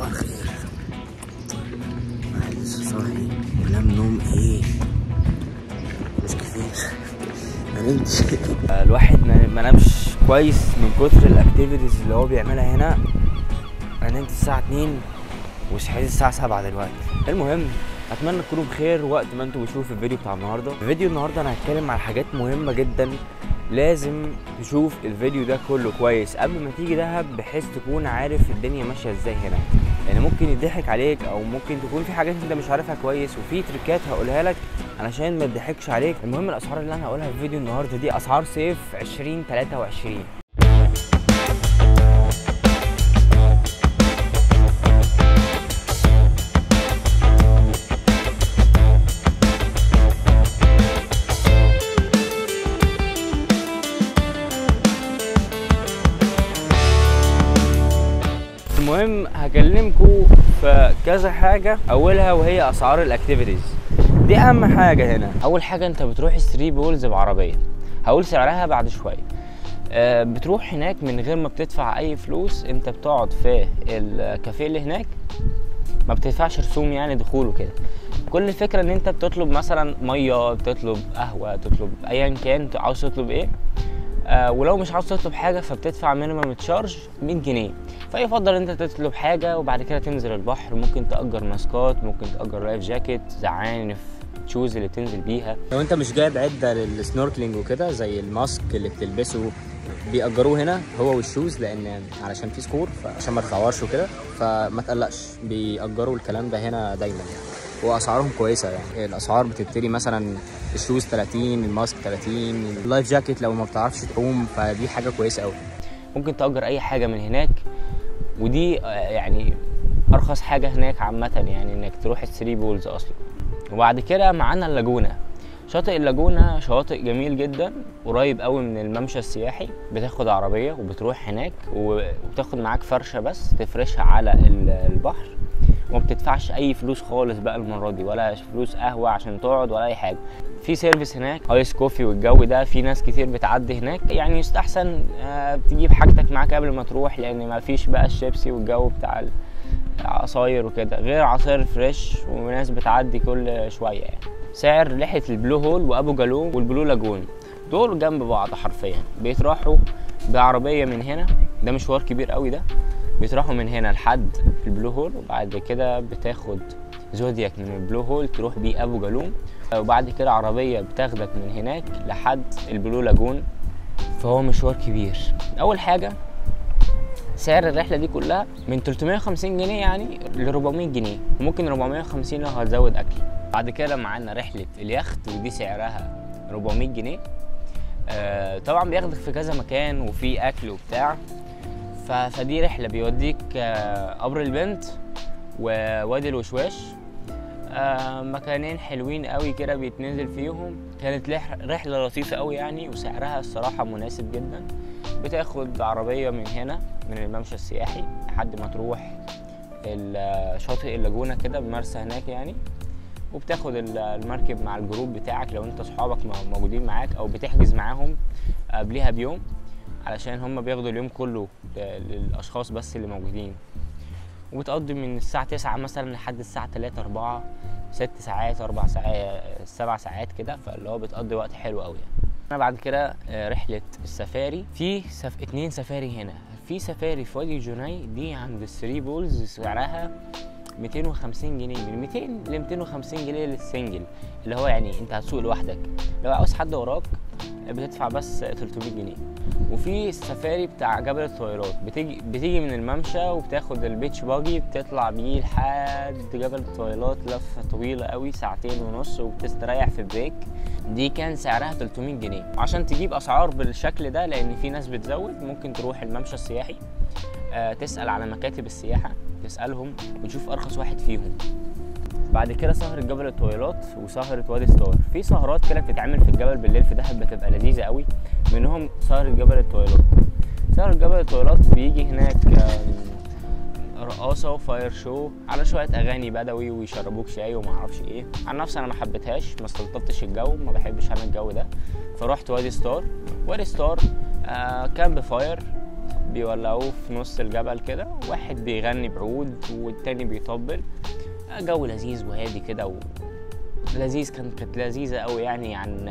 صباح الخير. انا لسه صاحي بنام نوم ايه مش كتير. ما نمتش. الواحد ما نامش كويس من كتر الاكتيفيتيز اللي هو بيعملها هنا. انا نمت الساعه 2 وصحيت الساعه 7 دلوقتي. المهم اتمنى تكونوا بخير وقت ما انتوا بتشوفوا الفيديو بتاع النهارده. الفيديو النهارده انا هتكلم على حاجات مهمه جدا، لازم تشوف الفيديو ده كله كويس قبل ما تيجي دهب، بحيث تكون عارف الدنيا ماشيه ازاي هنا. يعني ممكن يضحك عليك او ممكن تكون في حاجات انت مش عارفها كويس، وفي تريكات هقولها لك علشان ما تضحكش عليك. المهم الاسعار اللي انا هقولها في الفيديو النهارده دي اسعار صيف 2023. المهم هكلمكم في كذا حاجه، اولها وهي اسعار الاكتيفيتيز. دي اهم حاجه هنا. اول حاجه انت بتروح 3 بولز بعربيه، هقول سعرها بعد شويه. بتروح هناك من غير ما بتدفع اي فلوس. انت بتقعد في الكافيه اللي هناك، ما بتدفعش رسوم يعني دخول وكده. كل الفكره ان انت بتطلب مثلا ميه، بتطلب قهوه، تطلب ايا كان عاوز تطلب ايه. ولو مش عاوز تطلب حاجه فبتدفع مينيمم تشارج 100 جنيه. فيفضل انت تطلب حاجه وبعد كده تنزل البحر. ممكن تأجر ماسكات، ممكن تأجر لايف جاكيت، زعانف، تشوز اللي بتنزل بيها. لو انت مش جايب عده للسنوركلينج وكده زي الماسك اللي بتلبسه، بيأجروه هنا هو والشوز، لان علشان في سكور فعشان ما تتعورش وكده. فما تقلقش، بيأجروا الكلام ده هنا دايما يعني، واسعارهم كويسه. يعني الاسعار بتبتدي مثلا الشوز 30، الماسك 30، اللايف جاكيت لو ما بتعرفش تعوم فدي حاجه كويسه قوي. ممكن تأجر اي حاجه من هناك، ودي يعني ارخص حاجه هناك عامه، يعني انك تروح الثري بولز اصلا. وبعد كده معانا اللاجونه. شاطئ اللاجونه شاطئ جميل جدا، قريب قوي من الممشى السياحي. بتاخد عربيه وبتروح هناك وبتاخد معاك فرشه بس تفرشها على البحر، وما بتدفعش اي فلوس خالص بقى المره دي، ولا فلوس قهوه عشان تقعد ولا اي حاجه. في سيرفيس هناك ايس كوفي والجو ده، في ناس كتير بتعدي هناك. يعني يستحسن تجيب حاجتك معاك قبل ما تروح، لان ما فيش بقى الشيبسي والجو بتاع العصاير وكده، غير عصاير فريش وناس بتعدي كل شويه يعني. سعر رحله البلو هول وابو جالوم والبلو لاجون دول جنب بعض حرفيا. بيتراحوا بعربيه من هنا، ده مشوار كبير قوي ده. بيتراحوا من هنا لحد البلو هول، وبعد كده بتاخد زودياك من البلو هول تروح بيه ابو جالوم، وبعد كده عربيه بتاخدك من هناك لحد البلو لاجون. فهو مشوار كبير. اول حاجه سعر الرحله دي كلها من 350 جنيه يعني ل 400 جنيه، وممكن 450 لو هتزود اكل. بعد كده معانا رحله اليخت، ودي سعرها 400 جنيه. طبعا بياخدك في كذا مكان وفي اكل وبتاع. فدي رحله بيوديك قبر البنت ووادي الوشواش، مكانين حلوين قوي كده بيتنزل فيهم. كانت رحله لطيفه قوي يعني، وسعرها الصراحه مناسب جدا. بتاخد عربيه من هنا من الممشى السياحي لحد ما تروح شاطئ اللاجونه كده بمرسى هناك يعني، وبتاخد المركب مع الجروب بتاعك لو انت اصحابك موجودين معاك، او بتحجز معاهم قبلها بيوم علشان هم بياخدوا اليوم كله للاشخاص بس اللي موجودين. وبتقضي من الساعه 9 مثلا لحد الساعه 3 4 6 ساعات 4 ساعات 7 ساعات كده، فاللي هو بتقضي وقت حلو قوي يعني. انا بعد كده رحله السفاري. في 2 سفاري هنا. في سفاري في وادي جني، دي عند الثري بولز، سعرها 250 جنيه، من 200 ل 250 جنيه للسنجل، اللي هو يعني انت هتسوق لوحدك. لو عاوز حد وراك بتدفع بس 300 جنيه. وفي السفاري بتاع جبل الطويلات، بتيجي من الممشى وبتاخد البيتش باجي، بتطلع بيه لحد جبل الطويلات، لفه طويله قوي 2.5 ساعات، وبتستريح في بريك. دي كان سعرها 300 جنيه. عشان تجيب اسعار بالشكل ده، لان في ناس بتزود، ممكن تروح الممشى السياحي تسأل على مكاتب السياحه، تسألهم وتشوف ارخص واحد فيهم. بعد كده سهرة جبل الطويلات وسهرة وادي ستار. في سهرات كده بتتعمل في الجبل بالليل في دهب بتبقى لذيذة قوي، منهم سهرة جبل الطويلات. سهرة جبل الطويلات بيجي هناك رقاصة وفاير شو على شوية أغاني بدوي ويشربوك شاي وما اعرفش ايه. عن نفسي أنا ما حبيتهاش، ما استلطفتش الجو، ما بحبش أنا الجو ده. فروحت وادي ستار. وادي ستار كامب فاير، بيولعوه في نص الجبل كده، واحد بيغني بعود والتاني بيطبل. جو لذيذ وهادي كده لذيذ. كانت لذيذه قوي يعني عن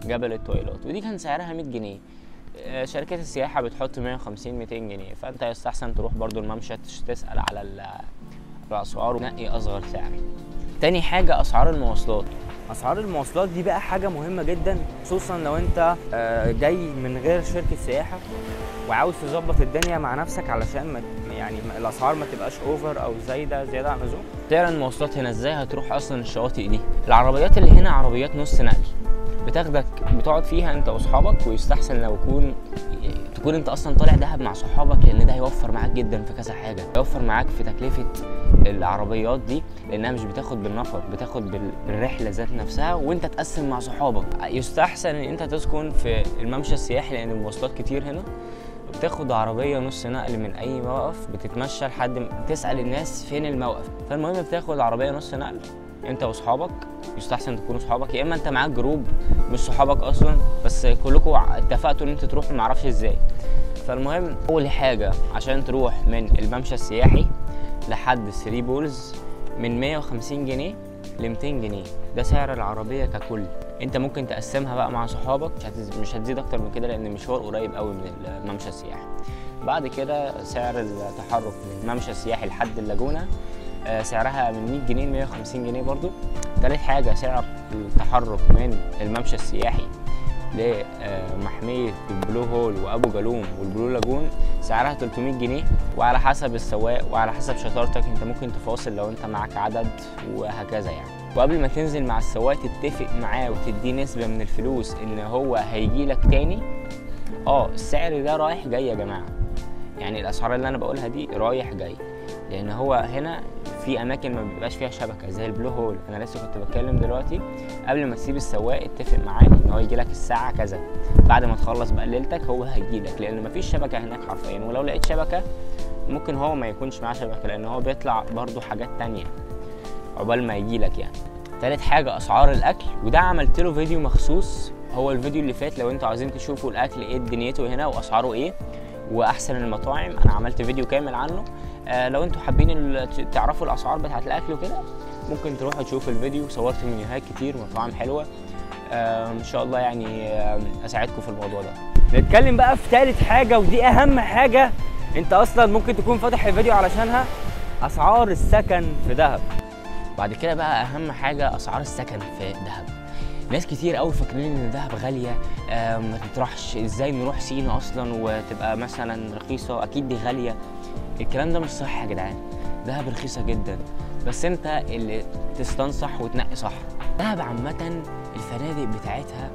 جبل التويلات، ودي كان سعرها 100 جنيه. شركات السياحه بتحط 150 200 جنيه، فانت يستحسن تروح برضو الممشى تسال على الاسعار ونقي اصغر سعر. تاني حاجه اسعار المواصلات. اسعار المواصلات دي بقى حاجه مهمه جدا، خصوصا لو انت جاي من غير شركه سياحه وعاوز تظبط الدنيا مع نفسك علشان يعني الاسعار ما تبقاش اوفر او زايده عن اللزوم. سعر المواصلات هنا ازاي هتروح اصلا الشواطئ دي؟ العربيات اللي هنا عربيات نص نقل، بتاخدك بتقعد فيها انت واصحابك، ويستحسن لو تكون انت اصلا طالع دهب مع صحابك، لان ده هيوفر معاك جدا في كذا حاجه. هيوفر معاك في تكلفه العربيات دي، لانها مش بتاخد بالنفر، بتاخد بالرحله ذات نفسها، وانت تقسم مع صحابك. يستحسن ان انت تسكن في الممشى السياحي، لان المواصلات كتير هنا. بتاخد عربيه نص نقل من اي موقف، بتتمشى لحد ما تسال الناس فين الموقف. فالمهم بتاخد عربيه نص نقل انت واصحابك، يستحسن تكونوا صحابك، يا اما انت معاك جروب مش صحابك اصلا بس كلكم اتفقتوا ان انتوا تروحوا، معرفش ازاي. فالمهم اول حاجه عشان تروح من الممشى السياحي لحد 3 بولز من 150 جنيه ل 200 جنيه، ده سعر العربيه ككل. انت ممكن تقسمها بقى مع صحابك، مش هتزيد اكتر من كده، لان المشوار قريب قوي من الممشى السياحي. بعد كده سعر التحرك من الممشى السياحي لحد اللاجونه سعرها من 100 جنيه ل 150 جنيه برضو. تالت حاجه سعر التحرك من الممشى السياحي لمحميه البلو هول وابو جالوم والبلو لاجون سعرها 300 جنيه، وعلى حسب السواق وعلى حسب شطارتك انت ممكن تفاصل لو انت معاك عدد وهكذا يعني. وقبل ما تنزل مع السواق تتفق معاه وتديه نسبه من الفلوس ان هو هيجيلك تاني. السعر ده رايح جاي يا جماعه، يعني الاسعار اللي انا بقولها دي رايح جاي، لان هو هنا في اماكن ما بيبقاش فيها شبكه زي البلو هول. انا لسه كنت بتكلم دلوقتي، قبل ما تسيب السواق اتفق معاه ان هو يجي لك الساعه كذا، بعد ما تخلص بقى ليلتك هو هيجي لك، لان مفيش شبكه هناك حرفيا. ولو لقيت شبكه ممكن هو ما يكونش معاه شبكه، لان هو بيطلع برضو حاجات تانية عقبال ما يجي لك يعني. تالت حاجه اسعار الاكل، وده عملت له فيديو مخصوص، هو الفيديو اللي فات. لو انتوا عايزين تشوفوا الاكل ايه دنيته هنا واسعاره ايه واحسن المطاعم، انا عملت فيديو كامل عنه. لو انتوا حابين تعرفوا الاسعار بتاعه الاكل وكده، ممكن تروحوا تشوفوا الفيديو. صورت منيوهات كتير ومطاعم حلوه، ان شاء الله يعني اساعدكم في الموضوع ده. نتكلم بقى في ثالث حاجه، ودي اهم حاجه انت اصلا ممكن تكون فاتح الفيديو علشانها، اسعار السكن في دهب. بعد كده بقى اهم حاجه اسعار السكن في دهب. ناس كتير قوي فاكرين ان دهب غاليه، ما تطرحش، ازاي نروح سينا اصلا وتبقى مثلا رخيصه، اكيد دي غاليه. الكلام ده مش صح يا جدعان، دهب رخيصه جدا، بس انت اللي تستنصح وتنقي صح. دهب عامه الفنادق بتاعتها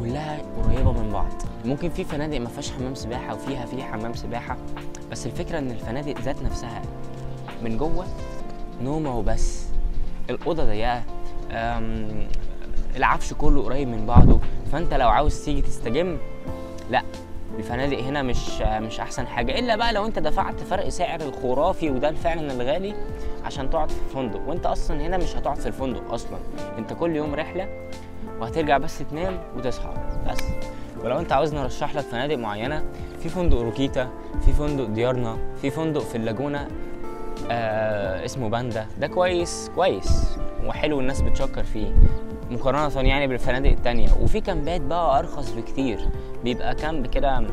كلها قريبه من بعض. ممكن في فنادق ما فيهاش حمام سباحه وفيها حمام سباحه، بس الفكره ان الفنادق ذات نفسها من جوه نومه وبس، الاوضه ضيقه، العفش كله قريب من بعضه. فانت لو عاوز تيجي تستجم، لا، الفنادق هنا مش احسن حاجه، الا بقى لو انت دفعت فرق سعر الخرافي وده فعلا الغالي عشان تقعد في فندق. وانت اصلا هنا مش هتقعد في الفندق اصلا، انت كل يوم رحله وهترجع بس تنام وتصحى بس. ولو انت عاوزني ارشح لك فنادق معينه، في فندق روكيتا، في فندق ديارنا، في فندق في اللاجونه اسمه باندا، ده كويس وحلو، الناس بتشكر فيه مقارنة يعني بالفنادق التانية. وفي كامبات بقى أرخص بكتير، بيبقى كامب كده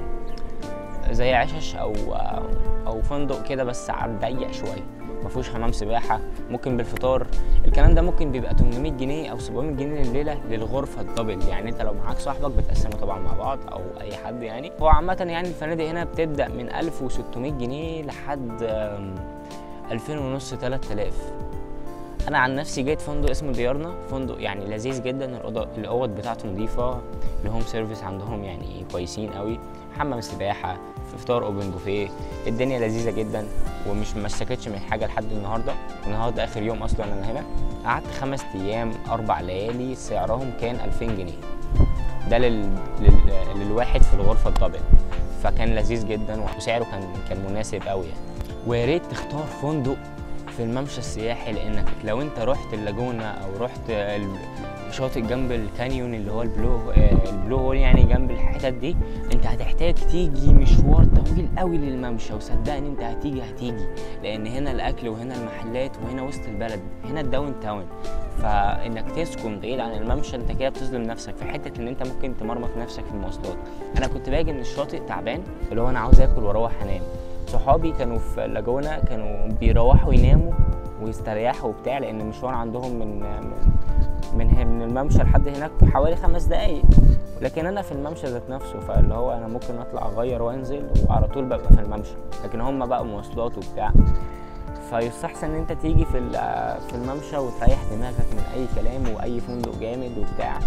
زي عشش أو فندق كده بس ضيق شوية، مفيهوش حمام سباحة، ممكن بالفطار. الكلام ده ممكن بيبقى 800 جنيه أو 700 جنيه الليلة للغرفة الدبل، يعني أنت لو معاك صاحبك بتقسموا طبعا مع بعض أو أي حد يعني. هو عامة يعني الفنادق هنا بتبدأ من 1600 جنيه لحد 2500 3000. انا عن نفسي جيت فندق اسمه ديارنا، فندق يعني لذيذ جدا، الاوض بتاعته نظيفه، الهوم سيرفيس عندهم يعني كويسين قوي، حمام سباحه، فطار اوبن بوفيه، الدنيا لذيذه جدا ومش مشتكتش من حاجه لحد النهارده اخر يوم اصلا انا هنا. قعدت 5 ايام 4 ليالي، سعرهم كان 2000 جنيه، ده للواحد في الغرفه الدبل، فكان لذيذ جدا وسعره كان مناسب قوي يعني. ويا ريت تختار فندق في الممشى السياحي، لانك لو انت رحت اللاجونه او رحت شاطئ جنب الكانيون اللي هو البلو هول، يعني جنب الحتت دي، انت هتحتاج تيجي مشوار طويل قوي للممشى، وصدقني انت هتيجي لان هنا الاكل وهنا المحلات وهنا وسط البلد، هنا الداون تاون. فانك تسكن بعيد عن الممشى انت كده بتظلم نفسك في حته ان انت ممكن تمرمط نفسك في المواصلات. انا كنت باجي من الشاطئ تعبان، اللي هو انا عاوز اكل واروح انام. صحابي كانوا في اللاجونة كانوا بيروحوا يناموا ويستريحوا وبتاع، لان المشوار عندهم من الممشى لحد هناك حوالي 5 دقايق، لكن انا في الممشى ذات نفسه، فاللي هو انا ممكن اطلع اغير وانزل وعلى طول ببقى في الممشى، لكن هم بقى مواصلات وبتاع. فيستحسن ان انت تيجي في الممشى وتريح دماغك من اي كلام واي فندق جامد وبتاع،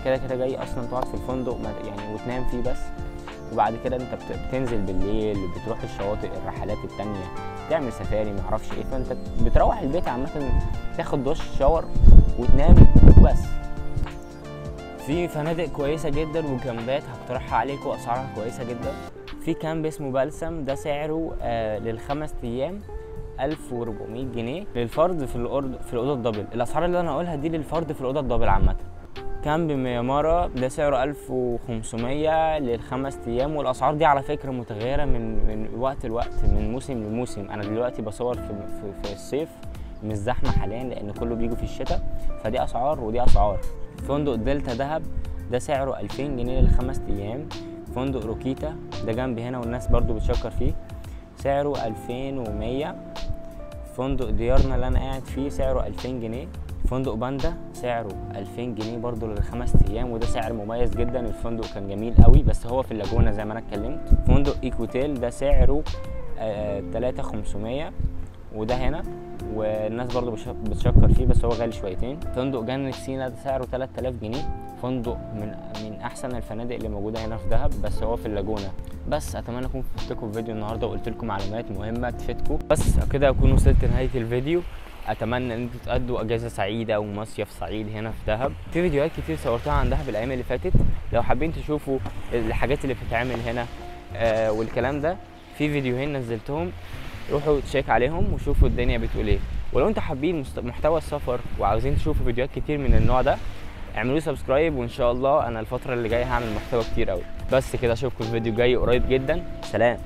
كده كده جاي اصلا تقعد في الفندق يعني وتنام فيه بس، وبعد كده انت بتنزل بالليل، بتروح الشواطئ الرحلات التانية، تعمل سفاري معرفش ايه، فانت بتروح البيت عامة تاخد دش شاور وتنام وبس. في فنادق كويسة جدا وكامبات هقترحها عليكم واسعارها كويسة جدا. في كامب اسمه بلسم، ده سعره لل5 ايام 1400 جنيه للفرد في الأوضة الدبل. الأسعار اللي أنا هقولها دي للفرد في الأوضة الدبل عامة. كامب ميامارا ده سعره 1500 لل5 ايام، والأسعار دي على فكرة متغيرة من وقت لوقت، من موسم لموسم. أنا دلوقتي بصور في الصيف، مش زحمة حاليا لأن كله بيجوا في الشتاء، فدي أسعار ودي أسعار. فندق دلتا دهب ده سعره 2000 جنيه لل5 ايام. فندق روكيتا ده جنبي هنا والناس برضو بتشكر فيه، سعره 2100. فندق ديارنا اللي انا قاعد فيه سعره 2000 جنيه. فندق باندا سعره 2000 جنيه برضو لل5 ايام، وده سعر مميز جدا. الفندق كان جميل قوي بس هو في اللاجونة زي ما انا اتكلمت. فندق ايكوتيل ده سعره 3500 وده هنا، والناس برضو بتشكر فيه بس هو غالي شويتين. فندق جنة سينا ده سعره 3000 جنيه. فندق من احسن الفنادق اللي موجوده هنا في دهب، بس هو في اللاجونه. بس اتمنى اكون فدتكم في فيديو النهارده وقلت لكم معلومات مهمه تفيدكم. بس كده اكون وصلت لنهايه الفيديو. اتمنى ان انتوا تقضوا اجازه سعيده ومصيف سعيد هنا في دهب. في فيديوهات كتير صورتها عن دهب الايام اللي فاتت، لو حابين تشوفوا الحاجات اللي بتتعمل هنا والكلام ده، في فيديوهين نزلتهم، روحوا تشيك عليهم وشوفوا الدنيا بتقول ايه. ولو انتوا حابين محتوى السفر وعاوزين تشوفوا فيديوهات كتير من النوع ده، اعملوا سبسكرايب، وان شاء الله انا الفتره اللي جايه هعمل محتوى كتير قوي. بس كده اشوفكم في فيديو جاي قريب جدا. سلام.